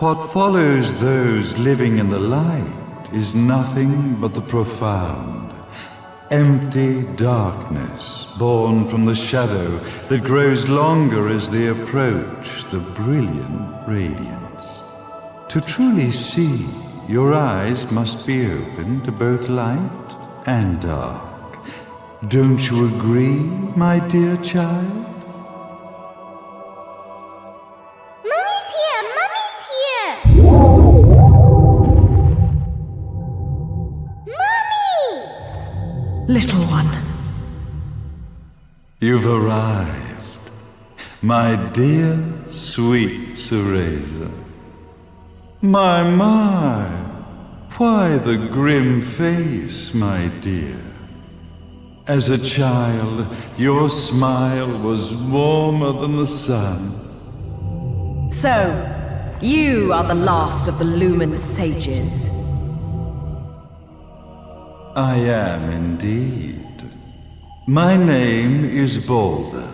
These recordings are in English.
What follows those living in the light is nothing but the profound, empty darkness born from the shadow that grows longer as they approach the brilliant radiance. To truly see, your eyes must be open to both light and dark. Don't you agree, my dear child? Mummy's here! Mummy's here! Mummy! Little one. You've arrived, my dear, sweet Cereza. My, why the grim face, my dear? As a child, your smile was warmer than the sun. So, you are the last of the Lumen sages. I am indeed. My name is Balder,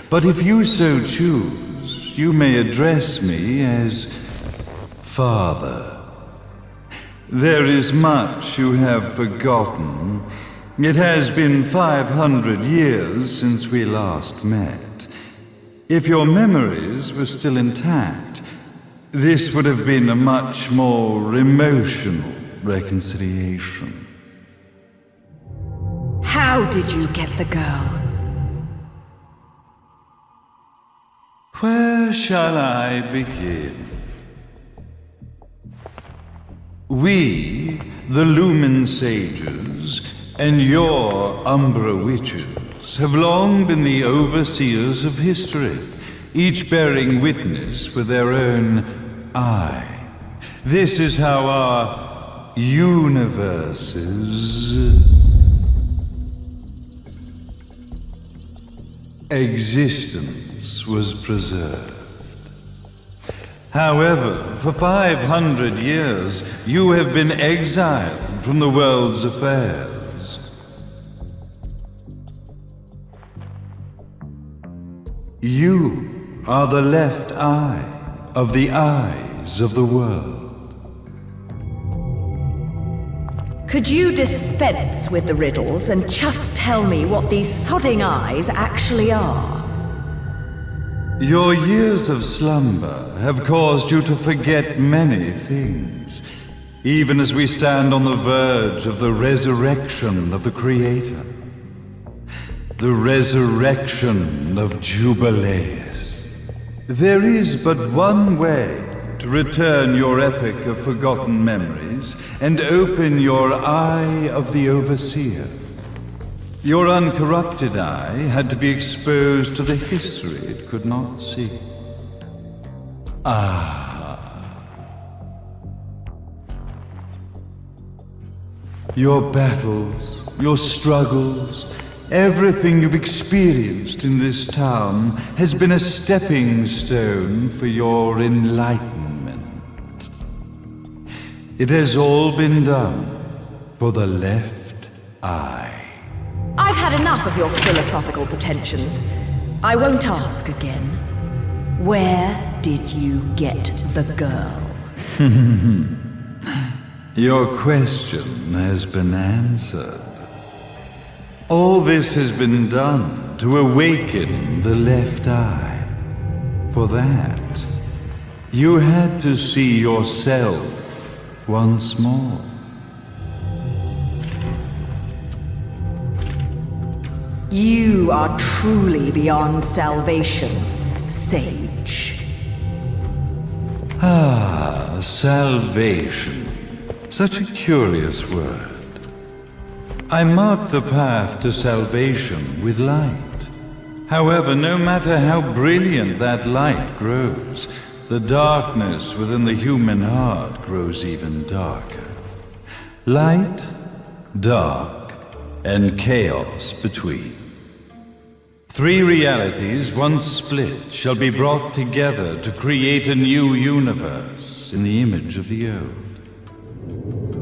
but if you so choose, you may address me as Father. There is much you have forgotten. It has been 500 years since we last met. If your memories were still intact, this would have been a much more emotional reconciliation. How did you get the girl? Where shall I begin? We, the Lumen sages, and your Umbra witches, have long been the overseers of history, each bearing witness with their own eye. This is how our universe's existence was preserved. However, for 500 years, you have been exiled from the world's affairs. You are the left eye of the eyes of the world. Could you dispense with the riddles and just tell me what these sodding eyes actually are? Your years of slumber have caused you to forget many things, even as we stand on the verge of the resurrection of the Creator. The resurrection of Jubileus. There is but one way to return your epic of forgotten memories and open your eye of the Overseer. Your uncorrupted eye had to be exposed to the history it could not see. Your battles, your struggles, everything you've experienced in this town has been a stepping stone for your enlightenment. It has all been done for the left eye. I've had enough of your philosophical pretensions. I won't ask again. Where did you get the girl? Your question has been answered. All this has been done to awaken the left eye. For that, you had to see yourself once more. You are truly beyond salvation, sage. Salvation. Such a curious word. I mark the path to salvation with light. However, no matter how brilliant that light grows, the darkness within the human heart grows even darker. Light, dark, and chaos between. Three realities, once split, shall be brought together to create a new universe in the image of the old.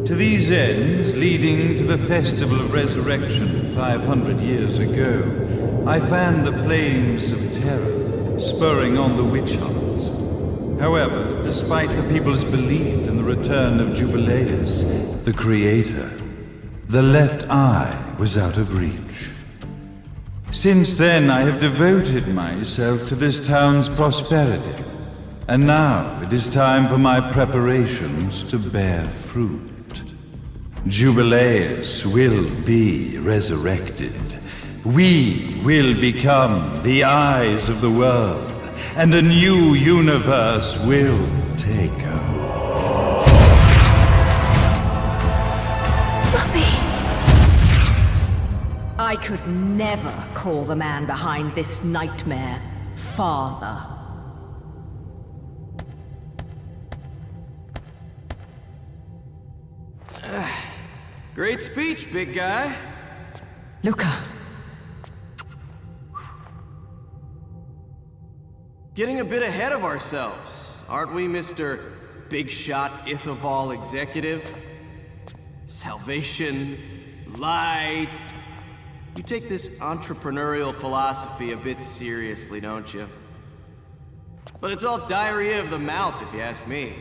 To these ends, leading to the Festival of Resurrection 500 years ago, I fanned the flames of terror, spurring on the witch hunts. However, despite the people's belief in the return of Jubileus, the creator, the left eye was out of reach. Since then, I have devoted myself to this town's prosperity, and now it is time for my preparations to bear fruit. Jubileus will be resurrected. We will become the eyes of the world, and a new universe will take hold. Mummy! I could never call the man behind this nightmare father. Great speech, big guy. Luca. Getting a bit ahead of ourselves, aren't we, Mr. Big Shot Ithaval Executive? Salvation, light. You take this entrepreneurial philosophy a bit seriously, don't you? But it's all diarrhea of the mouth, if you ask me.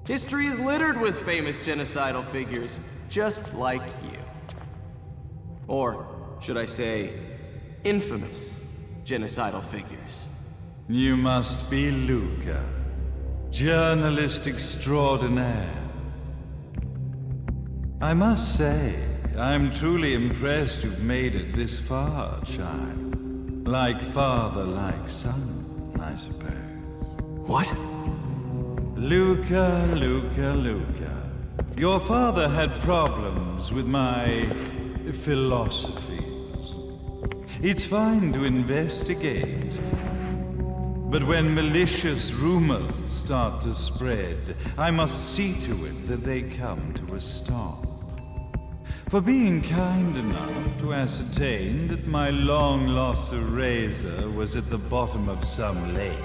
History is littered with famous genocidal figures, just like you. Or, should I say, infamous genocidal figures. You must be Luca, journalist extraordinaire. I must say, I'm truly impressed you've made it this far, child. Like father, like son, I suppose. What? Luca, Luca, Luca. Your father had problems with my philosophies. It's fine to investigate, but when malicious rumors start to spread, I must see to it that they come to a stop. For being kind enough to ascertain that my long-lost eraser was at the bottom of some lake,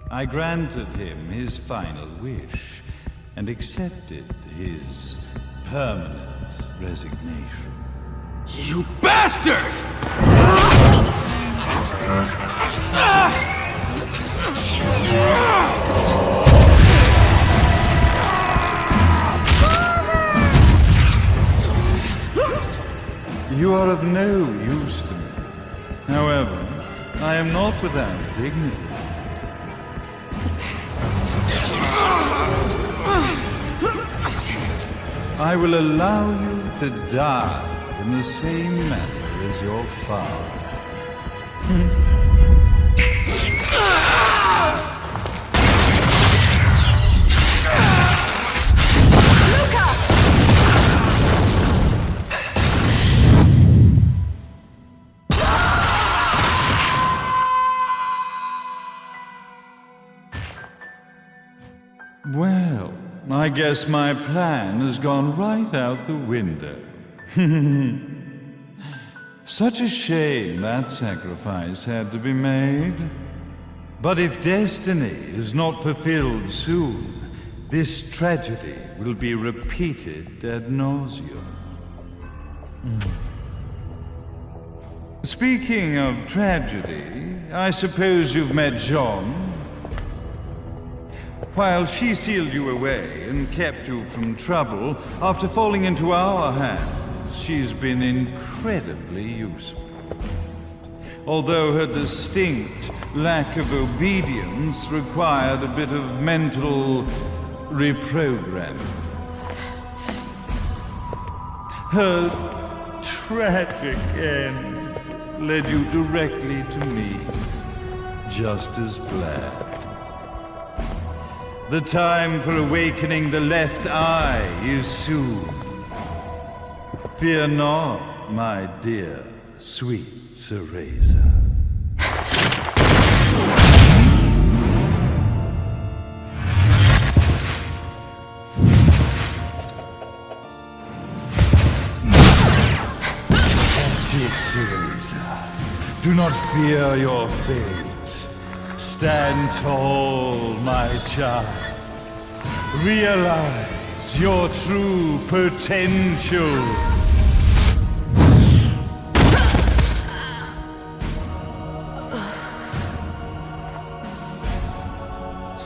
I granted him his final wish and accepted his permanent resignation. You bastard! You are of no use to me. However, I am not without dignity. I will allow you to die in the same manner as your father. Well, I guess my plan has gone right out the window. Such a shame that sacrifice had to be made. But if destiny is not fulfilled soon, this tragedy will be repeated ad nauseum. Speaking of tragedy, I suppose you've met Jean. While she sealed you away and kept you from trouble, after falling into our hands, she's been incredibly useful. Although her distinct lack of obedience required a bit of mental reprogramming. Her tragic end led you directly to me, just as planned. The time for awakening the left eye is soon. Fear not, my dear, sweet Cereza. That's it, Cereza. Do not fear your fate. Stand tall, my child. Realize your true potential.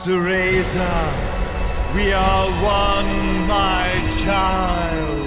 must raise us. We are one, my child.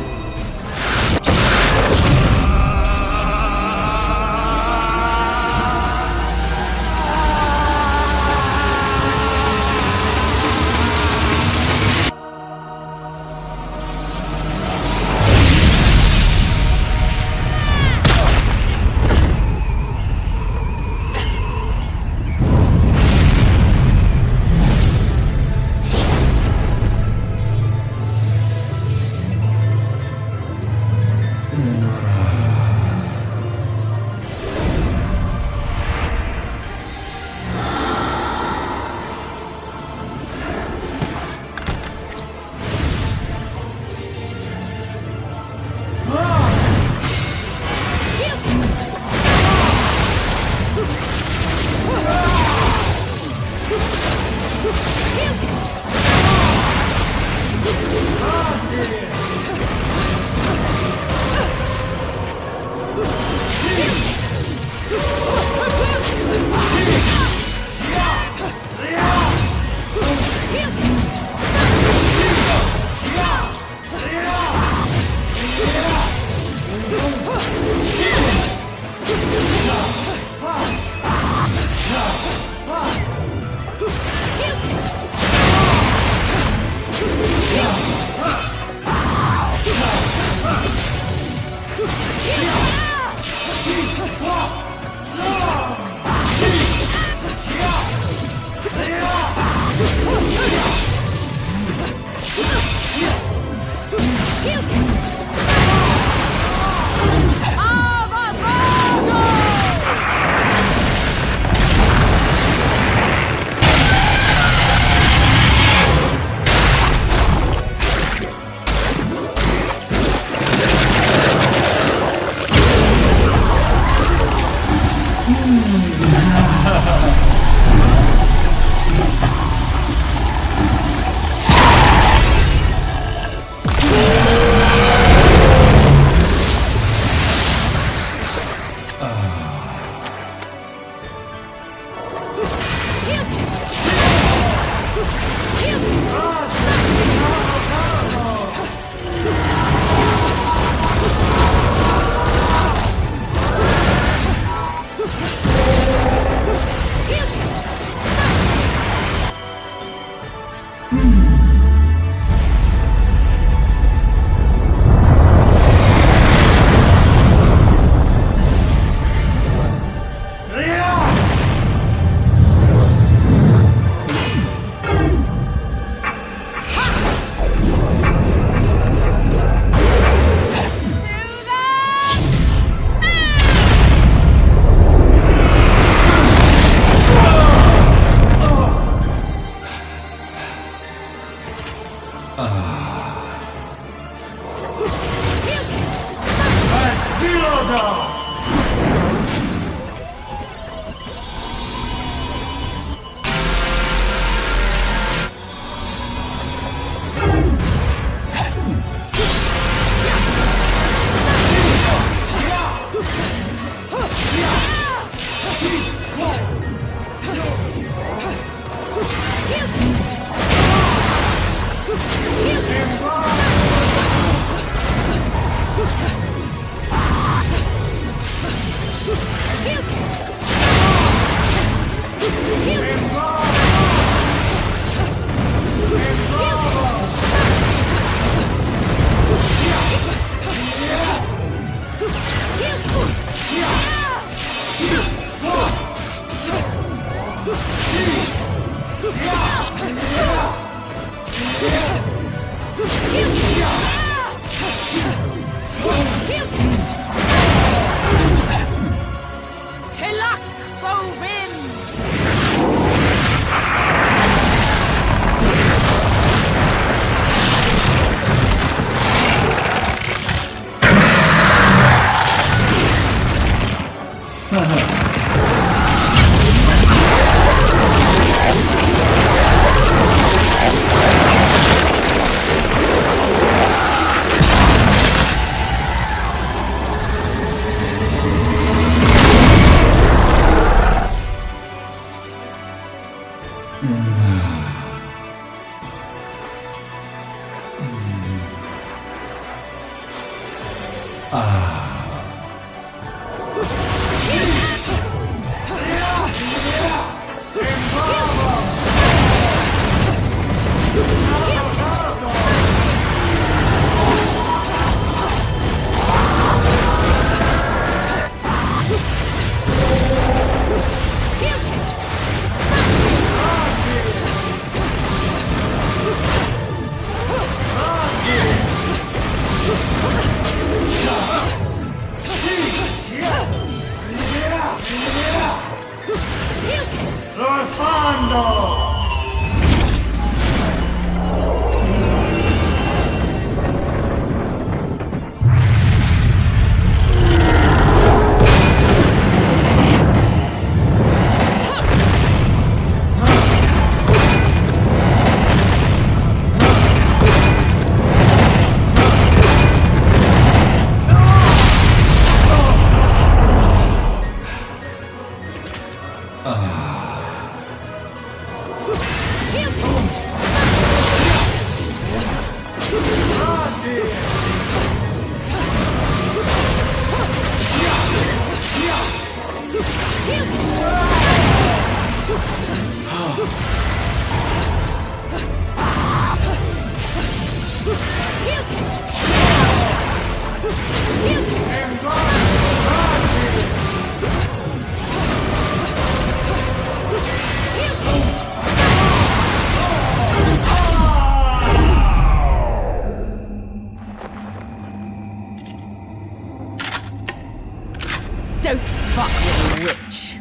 Don't fuck with a witch.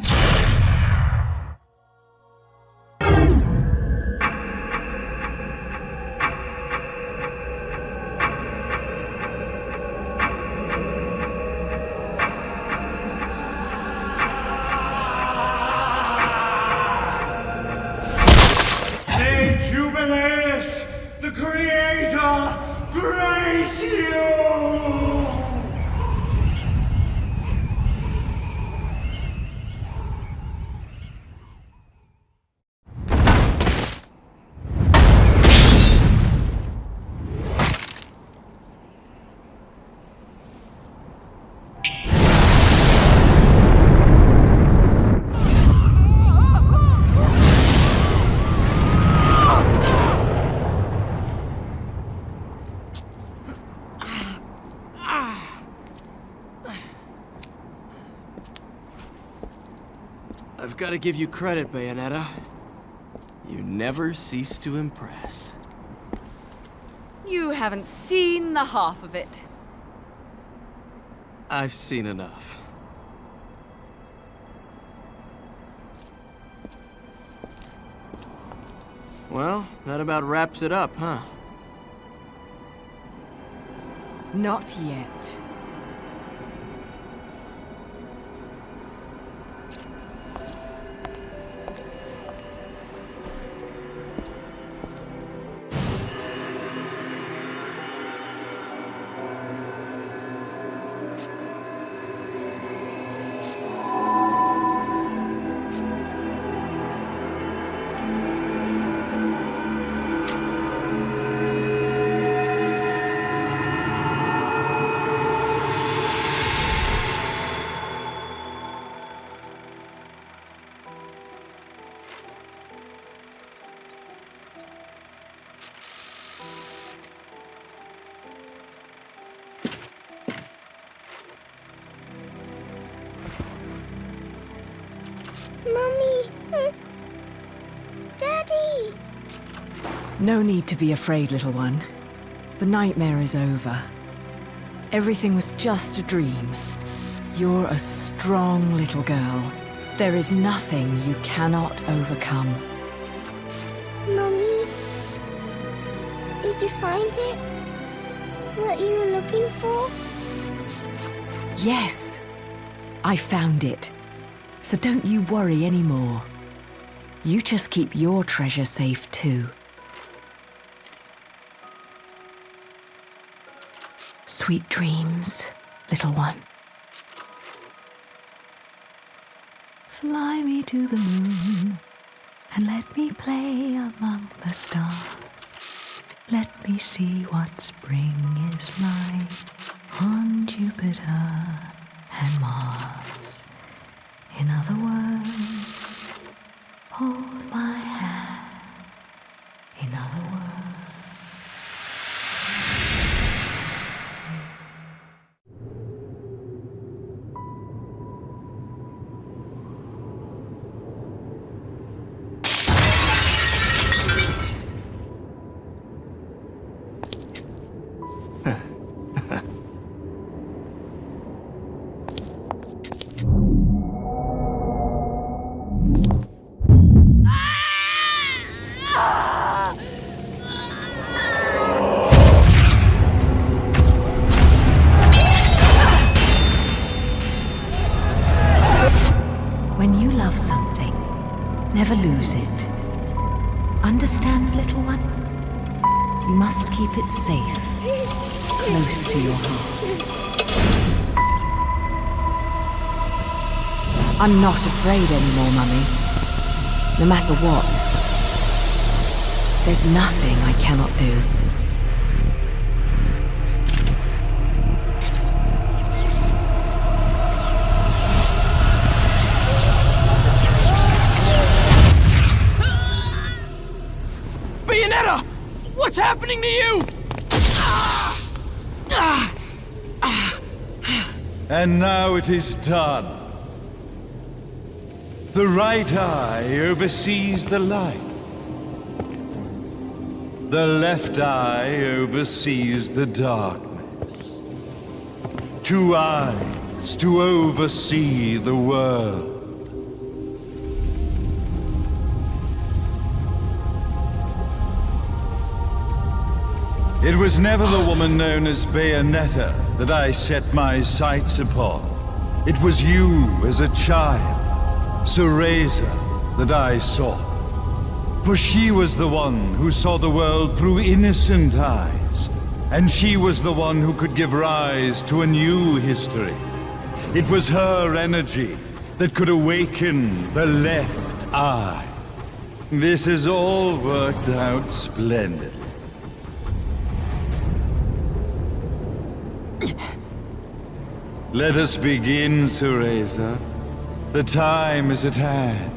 May Jubileus, the Creator, grace you! I've got to give you credit, Bayonetta. You never cease to impress. You haven't seen the half of it. I've seen enough. Well, that about wraps it up, huh? Not yet. Mommy! Daddy! No need to be afraid, little one. The nightmare is over. Everything was just a dream. You're a strong little girl. There is nothing you cannot overcome. Mommy? Did you find it? What you were looking for? Yes, I found it. So don't you worry anymore. You just keep your treasure safe too. Sweet dreams, little one. Fly me to the moon and let me play among the stars. Let me see what spring is like on Jupiter and Mars. In other words, hold my hand. In other words. love something, never lose it. Understand, little one? You must keep it safe, close to your heart. I'm not afraid anymore, Mummy. No matter what. There's nothing I cannot do. Bayonetta! What's happening to you? And now it is done. The right eye oversees the light. The left eye oversees the darkness. 2 eyes to oversee the world. It was never the woman known as Bayonetta that I set my sights upon. It was you as a child, Cereza, that I sought. For she was the one who saw the world through innocent eyes, and she was the one who could give rise to a new history. It was her energy that could awaken the left eye. This has all worked out splendidly. Let us begin, Cereza. The time is at hand.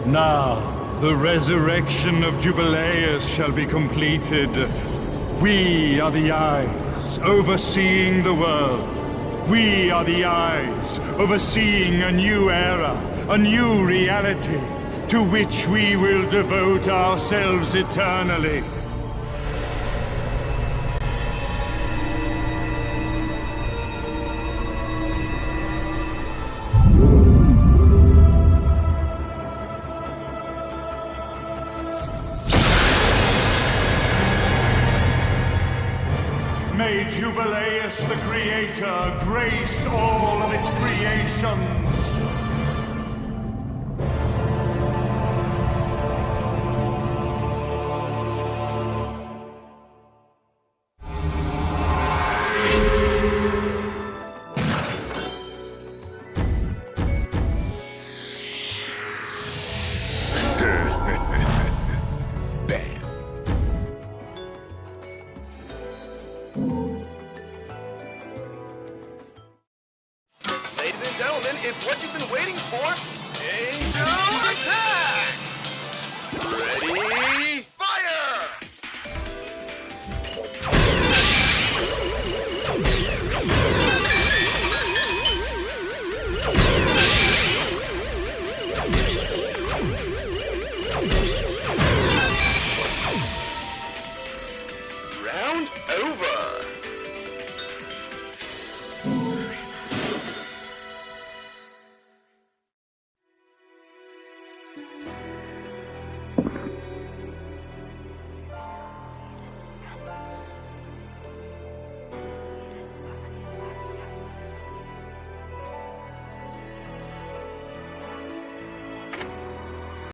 Now, the resurrection of Jubileus shall be completed. We are the eyes, overseeing the world. We are the eyes, overseeing a new era, a new reality, to which we will devote ourselves eternally. May Jubileus the Creator grace all of its creations. Ladies and gentlemen, it's what you've been waiting for. Angel attack! Ready?